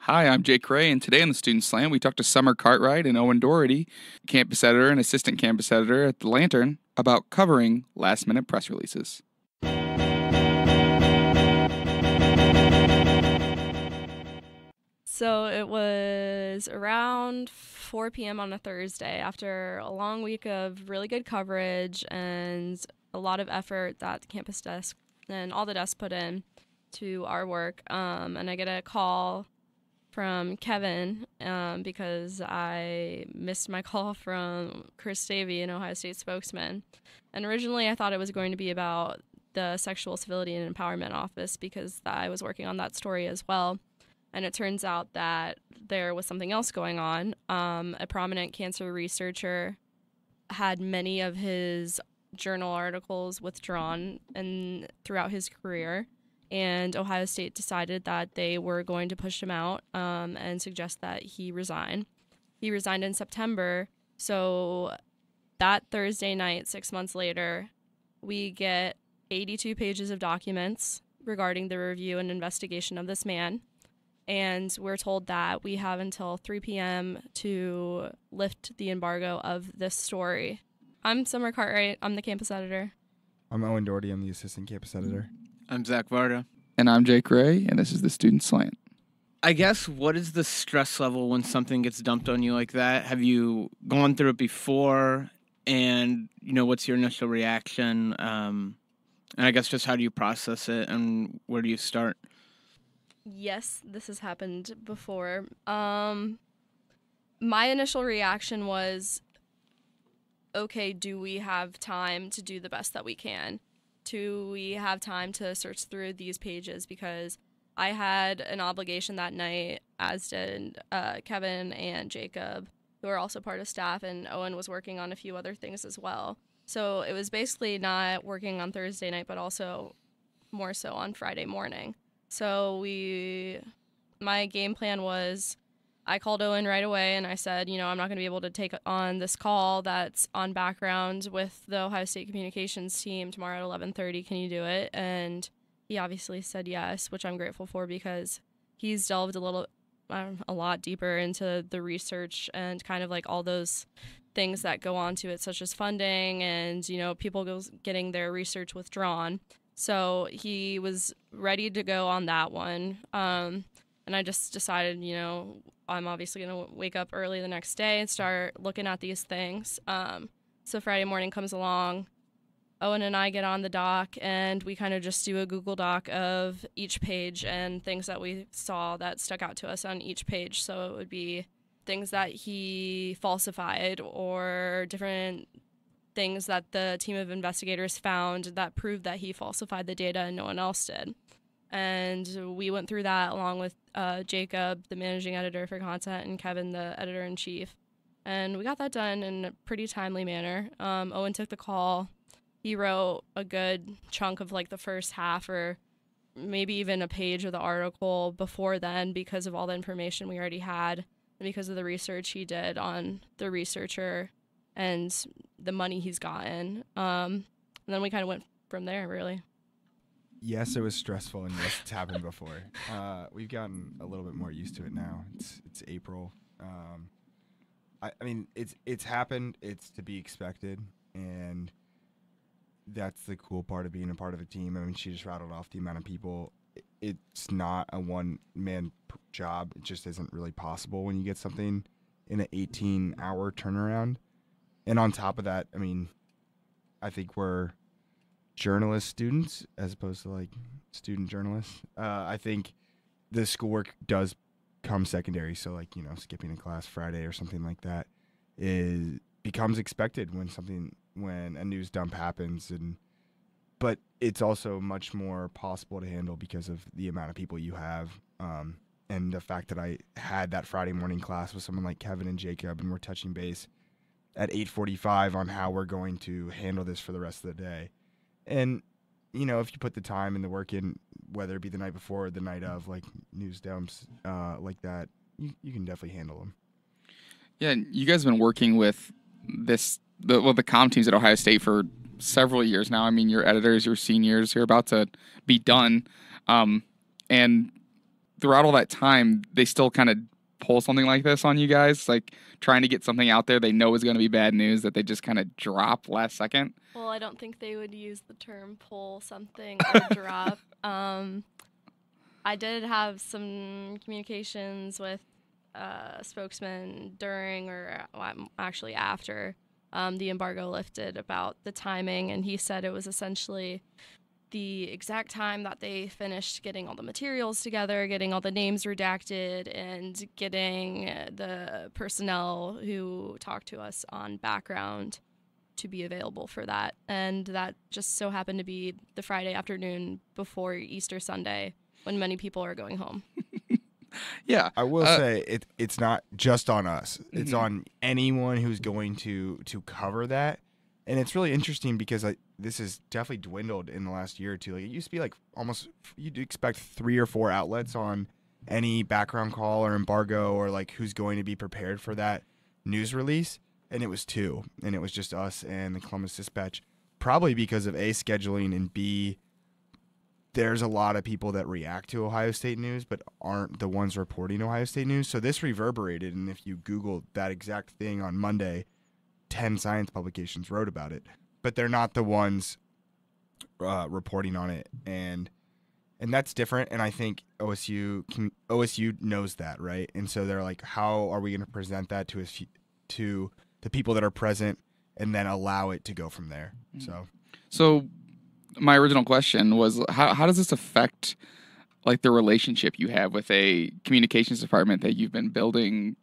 Hi, I'm Jake Ray, and today on the Student Slant, we talked to Summer Cartwright and Owen Daugherty, campus editor and assistant campus editor at The Lantern, about covering last-minute press releases. So it was around 4 p.m. on a Thursday after a long week of really good coverage and a lot of effort that the campus desk and all the desks put in to our work. And I get a call from Kevin because I missed my call from Chris Davey, an Ohio State spokesman. And originally I thought it was going to be about the Sexual Civility and Empowerment Office because I was working on that story as well. And it turns out that there was something else going on. A prominent cancer researcher had many of his journal articles withdrawn throughout his career. And Ohio State decided that they were going to push him out and suggest that he resign. He resigned in September. So that Thursday night, 6 months later, we get 82 pages of documents regarding the review and investigation of this man. And we're told that we have until 3 p.m. to lift the embargo of this story. I'm Summer Cartwright. I'm the campus editor. I'm Owen Daugherty. I'm the assistant campus editor. I'm Zach Varda. And I'm Jake Ray, and this is the Student Slant. I guess, what is the stress level when something gets dumped on you like that? Have you gone through it before? And, what's your initial reaction? And I guess just how do you process it and where do you start? Yes, this has happened before. My initial reaction was, okay, do we have time to do the best that we can? Do we have time to search through these pages? Because I had an obligation that night, as did Kevin and Jacob, who are also part of staff, and Owen was working on a few other things as well. So it was basically not working on Thursday night, but also more so on Friday morning. So my game plan was, I called Owen right away and I said, I'm not going to be able to take on this call that's on background with the Ohio State communications team tomorrow at 11:30. Can you do it? And he obviously said yes, which I'm grateful for because he's delved a lot deeper into the research and kind of like all those things that go on to it, such as funding and, people getting their research withdrawn. So he was ready to go on that one. And I just decided, I'm obviously going to wake up early the next day and start looking at these things. So Friday morning comes along. Owen and I get on the doc, and we kind of just do a Google Doc of each page and things that we saw that stuck out to us on each page. So it would be things that he falsified or different things that the team of investigators found that proved that he falsified the data and no one else did. And we went through that along with Jacob, the managing editor for content, and Kevin, the editor-in-chief. And we got that done in a pretty timely manner. Owen took the call. He wrote a good chunk of the first half or maybe even a page of the article before then because of all the information we already had and because of the research he did on the researcher and the money he's gotten. And then we kind of went from there, really. Yes, it was stressful, and yes, it's happened before. We've gotten a little bit more used to it now. It's April. I mean, it's happened. It's to be expected, and that's the cool part of being a part of a team. I mean, she just rattled off the amount of people. It's not a one-man job. It just isn't really possible when you get something in an 18-hour turnaround. And on top of that, I mean, I think we're journalist students as opposed to student journalists. I think the schoolwork does come secondary. So skipping a class Friday or something like that becomes expected when a news dump happens. But it's also much more possible to handle because of the amount of people you have. And the fact that I had that Friday morning class with someone like Kevin and Jacob, and we're touching base at 8:45 on how we're going to handle this for the rest of the day. And, if you put the time and the work in, whether it be the night before or the night of, news dumps like that, you can definitely handle them. Yeah, you guys have been working with the comm teams at Ohio State for several years now. I mean, your editors, your seniors, you're about to be done. And throughout all that time, they still kind of pull something like this on you guys, like trying to get something out there they know is going to be bad news that they just kind of drop last second? Well, I don't think they would use the term pull something or drop. I did have some communications with spokesman during actually after the embargo lifted about the timing, and he said it was essentially the exact time that they finished getting all the materials together, getting all the names redacted, and getting the personnel who talked to us on background to be available for that. And that just so happened to be the Friday afternoon before Easter Sunday when many people are going home. Yeah. I will say it's not just on us. It's Mhm. on anyone who's going to cover that. And it's really interesting because this has definitely dwindled in the last year or two. Like, it used to be like almost you'd expect 3 or 4 outlets on any background call or embargo or like who's going to be prepared for that news release, and it was 2, and it was just us and the Columbus Dispatch, probably because of A, scheduling, and B, there's a lot of people that react to Ohio State news but aren't the ones reporting Ohio State news. So this reverberated, and if you Google that exact thing on Monday, 10 science publications wrote about it, but they're not the ones reporting on it, and that's different. And I think OSU knows that, right? And so they're like, how are we going to present that to the people that are present, and then allow it to go from there? So my original question was, how does this affect like the relationship you have with a communications department that you've been building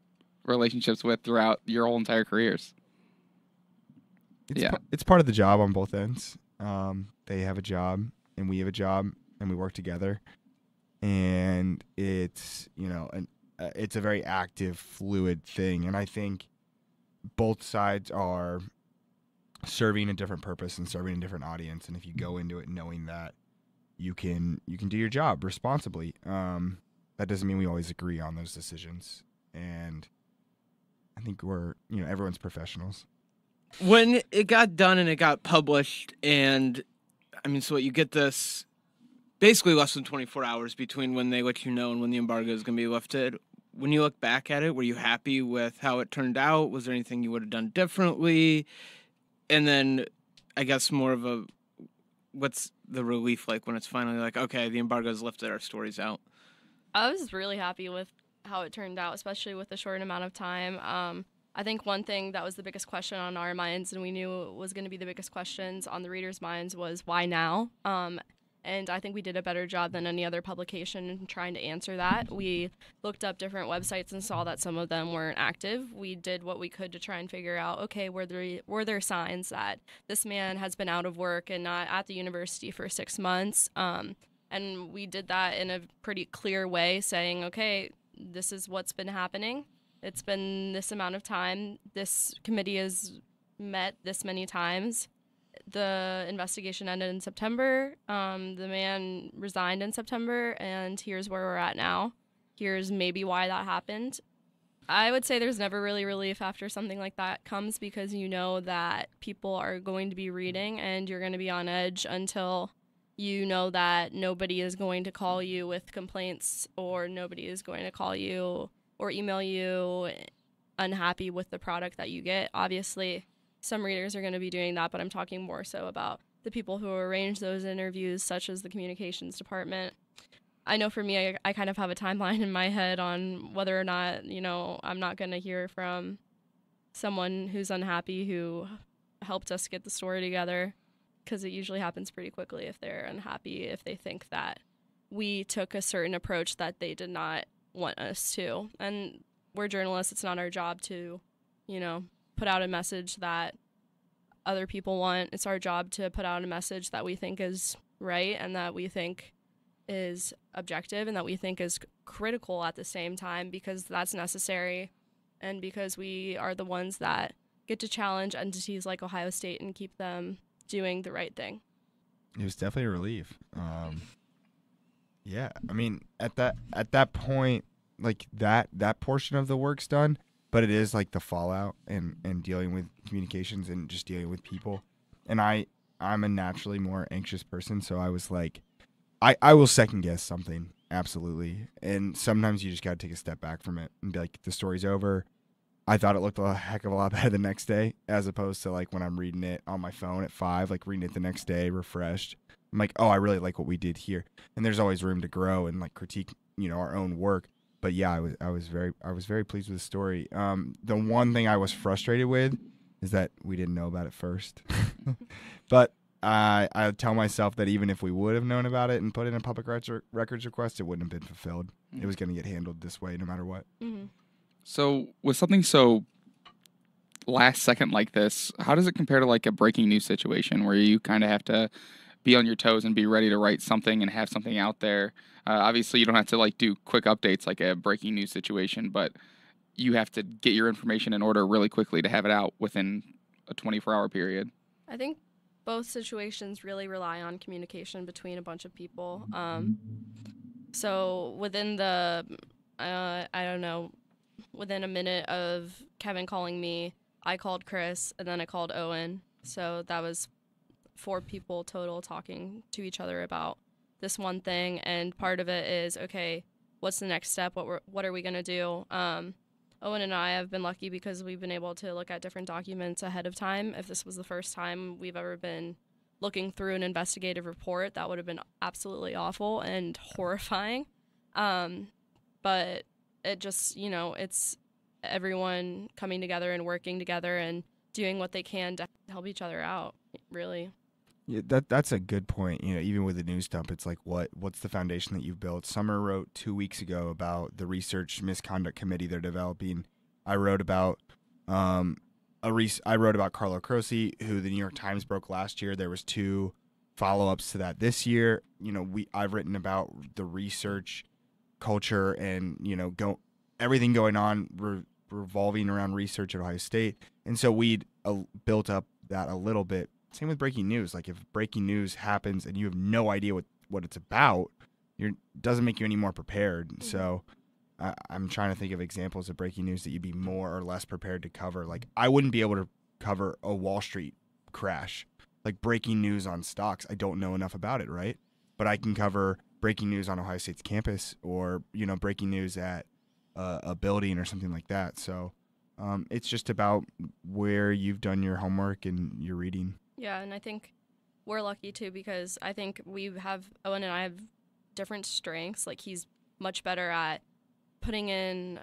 relationships with throughout your whole entire careers? It's part of the job on both ends. They have a job and we have a job, and we work together, and it's, it's a very active, fluid thing. And I think both sides are serving a different purpose and serving a different audience. And if you go into it knowing that you can do your job responsibly, that doesn't mean we always agree on those decisions. And I think everyone's professionals. When it got done and it got published, and so you get this basically less than 24 hours between when they let you know and when the embargo is going to be lifted. When you look back at it, were you happy with how it turned out? Was there anything you would have done differently? And then I guess more of what's the relief like when it's finally like, okay, the embargo's lifted, our story's out? I was really happy with how it turned out, especially with the short amount of time. I think one thing that was the biggest question on our minds, and we knew it was going to be the biggest questions on the readers' minds, was why now? And I think we did a better job than any other publication in trying to answer that. We looked up different websites and saw that some of them weren't active. We did what we could to try and figure out, okay, were there signs that this man has been out of work and not at the university for 6 months? And we did that in a pretty clear way, saying, okay, this is what's been happening. It's been this amount of time. This committee has met this many times. The investigation ended in September. The man resigned in September, and here's where we're at now. Here's maybe why that happened. I would say there's never really relief after something like that comes, because you know that people are going to be reading, and you're going to be on edge until you know that nobody is going to call you with complaints, or nobody is going to call you or email you unhappy with the product that you get. Obviously, some readers are going to be doing that, but I'm talking more so about the people who arrange those interviews, such as the communications department. I know for me, I kind of have a timeline in my head on whether or not, I'm not going to hear from someone who's unhappy who helped us get the story together, because it usually happens pretty quickly if they're unhappy, if they think that we took a certain approach that they did not want us to. And we're journalists. It's not our job to, put out a message that other people want. It's our job to put out a message that we think is right, and that we think is objective, and that we think is critical at the same time, because that's necessary, and because we are the ones that get to challenge entities like Ohio State and keep them doing the right thing. It was definitely a relief. Yeah, at that point, like that portion of the work's done, but it is like the fallout and dealing with communications and just dealing with people. And I'm a naturally more anxious person, so I was like, I will second guess something Absolutely. And sometimes you just got to take a step back from it and be like, the story's over. I thought it looked a heck of a lot better the next day, as opposed to like when I'm reading it on my phone at 5, like reading it the next day, refreshed. I'm like, oh, I really like what we did here. And there's always room to grow and like critique, our own work. But yeah, I was very pleased with the story. The one thing I was frustrated with is that we didn't know about it first. But I tell myself that even if we would have known about it and put in a public records request, it wouldn't have been fulfilled. Mm-hmm. It was going to get handled this way no matter what. Mm-hmm. So with something so last second like this, how does it compare to like a breaking news situation where you kind of have to be on your toes and be ready to write something and have something out there? Obviously, you don't have to like do quick updates like a breaking news situation, but you have to get your information in order really quickly to have it out within a 24-hour period. I think both situations really rely on communication between a bunch of people. So within within a minute of Kevin calling me, I called Chris, and then I called Owen. So that was 4 people total talking to each other about this one thing. And part of it is, okay, what's the next step? What are we going to do? Owen and I have been lucky because we've been able to look at different documents ahead of time. If this was the first time we've ever been looking through an investigative report, that would have been absolutely awful and horrifying. But it just, it's everyone coming together and working together and doing what they can to help each other out, really. Yeah, that's a good point. Even with the news dump, it's like what's the foundation that you've built? Summer wrote 2 weeks ago about the research misconduct committee they're developing. I wrote about Carlo Croce, who the New York Times broke last year. There was 2 follow-ups to that this year. I've written about the research culture and everything going on revolving around research at Ohio State, and so we'd built up that a little bit. Same with breaking news. Like if breaking news happens and you have no idea what it's about, doesn't make you any more prepared. Mm-hmm. So I'm trying to think of examples of breaking news that you'd be more or less prepared to cover. Like I wouldn't be able to cover a Wall Street crash, like breaking news on stocks. I don't know enough about it, right? But I can cover breaking news on Ohio State's campus or, breaking news at a building or something like that. So it's just about where you've done your homework and your reading. Yeah, and I think we're lucky too because I think Owen and I have different strengths. Like he's much better at putting in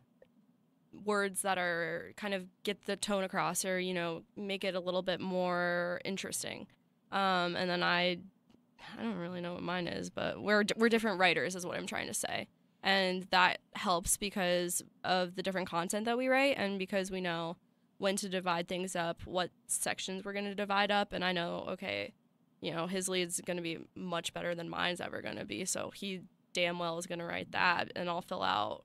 words that are kind of get the tone across or, make it a little bit more interesting. And then I don't really know what mine is, but we're different writers is what I'm trying to say. And that helps because of the different content that we write and because we know when to divide things up, what sections we're going to divide up. And I know, okay, his lead's going to be much better than mine's ever going to be. So he damn well is going to write that and I'll fill out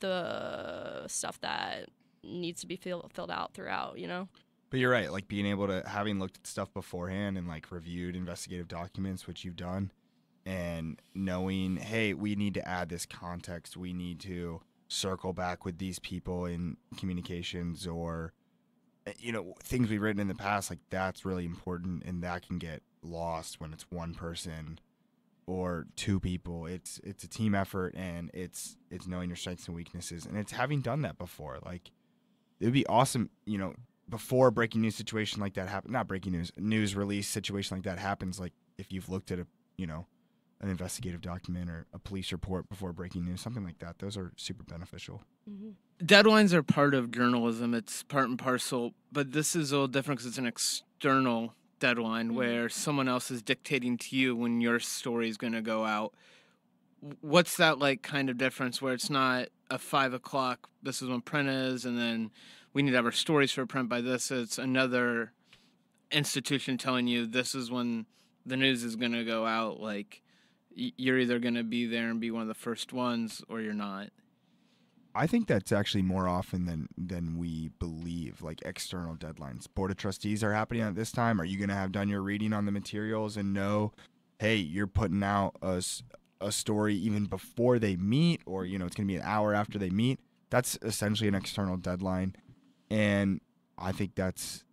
the stuff that needs to be filled out throughout, But you're right. Like being able to, having looked at stuff beforehand and like reviewed investigative documents, which you've done, and knowing, hey, we need to add this context. We need to circle back with these people in communications or, things we've written in the past. Like that's really important. And that can get lost when it's one person or 2 people. It's a team effort and it's knowing your strengths and weaknesses. And it's having done that before. Like it would be awesome, before a breaking news situation like that happens, not breaking news release situation like that happens. Like if you've looked at an investigative document or a police report before breaking news, something like that. Those are super beneficial. Mm-hmm. Deadlines are part of journalism. It's part and parcel, but this is a little different because it's an external deadline where someone else is dictating to you when your story is going to go out. What's that like kind of difference where it's not a 5 o'clock, this is when print is, and then we need to have our stories for print by this. It's another institution telling you this is when the news is going to go out. Like, you're either going to be there and be one of the first ones or you're not. I think that's actually more often than we believe, like external deadlines. Board of Trustees are happening at this time. Are you going to have done your reading on the materials and know, hey, you're putting out a story even before they meet or, it's going to be an hour after they meet? That's essentially an external deadline. And I think that's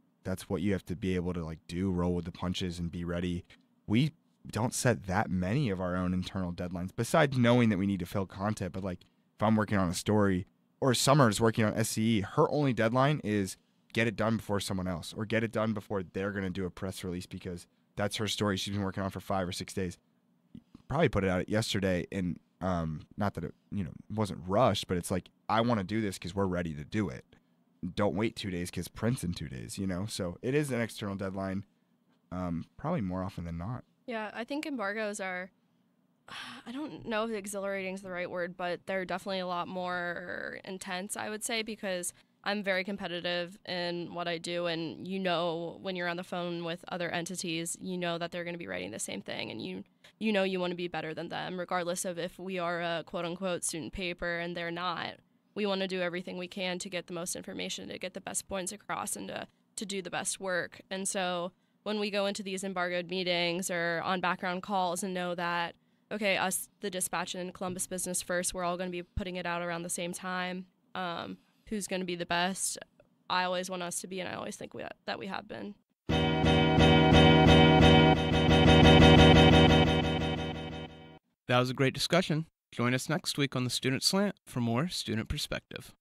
what you have to be able to like do, roll with the punches and be ready. We don't set that many of our own internal deadlines, besides knowing that we need to fill content. But like if I'm working on a story, or Summer's working on SCE, her only deadline is get it done before someone else, or get it done before they're going to do a press release, because that's her story she's been working on for 5 or 6 days. Probably put it out yesterday, and not that it wasn't rushed, but it's like, I want to do this because we're ready to do it. Don't wait 2 days because print's in 2 days, so it is an external deadline, probably more often than not. Yeah, I think embargoes are, I don't know if exhilarating is the right word, but they're definitely a lot more intense, I would say, because I'm very competitive in what I do, and when you're on the phone with other entities, that they're going to be writing the same thing, and you want to be better than them, regardless of if we are a quote-unquote student paper and they're not. We want to do everything we can to get the most information, to get the best points across, and to do the best work. And so when we go into these embargoed meetings or on background calls and know that, okay, us, the Dispatch and Columbus Business First, we're all going to be putting it out around the same time, who's going to be the best, I always want us to be, and I always think that we have been. That was a great discussion. Join us next week on the Student Slant for more student perspective.